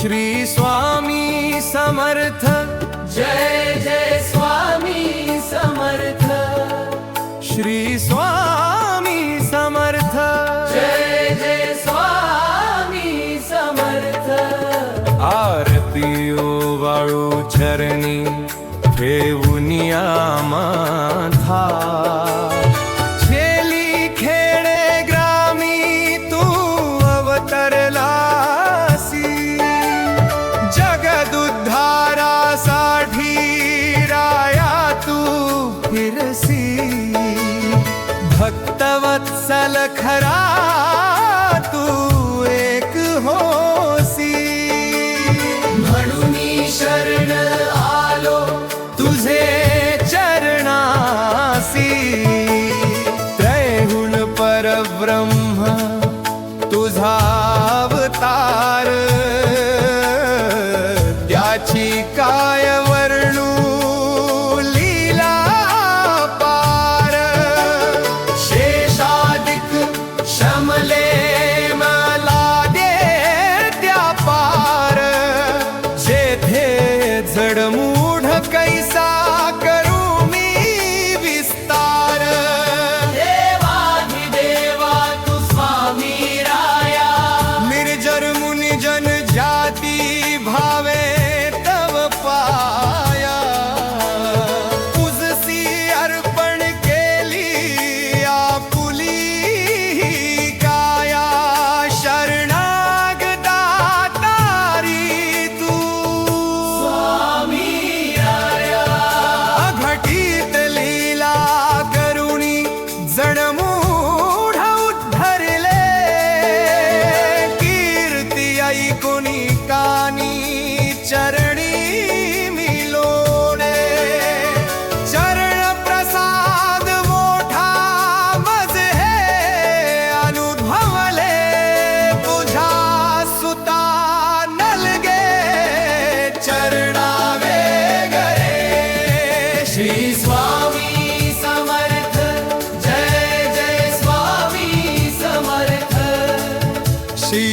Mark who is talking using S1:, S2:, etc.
S1: श्री स्वामी समर्थ,
S2: जय जय स्वामी समर्थ,
S1: श्री स्वामी समर्थ,
S2: जय जय स्वामी समर्थ।
S1: आरती ओवाळू चरणी ठेवूनिया माथा, छेली खेडे ग्रामी तू अवतरलासी, जगदुद्धारासाठी राया तू फिरसी, भक्तवत्सल खरा तू एक होसी,
S2: म्हणून शरण आलो
S1: तुझे चरणासी, त्रैगुण परब्रह्म तुझा अवतार, त्याची काय वर्णू लीला पार,
S2: शेषादिक
S1: शमले मला दे त्या पार, जेथे जडमूढ कैसा करू मी विस्तार,
S2: देवाधिदेवा तू स्वामी राया,
S1: निर्जर मुनी जन जाती भावे तव पाया, तुझसी अर्पण केली आपुली ही काया, शरणागता तारी तू
S2: स्वामी राया,
S1: अघटित लीला करुणी जडमूढ उद्धरले, कीर्ती ऐकुनी कानी चरणी मिलोणे, चरण प्रसाद मोठा मज हे अनुभवले, तुझा सुता नलगे चरणावे गए,
S2: श्री स्वामी समर्थ, जय जय स्वामी समर्थ।
S1: श्री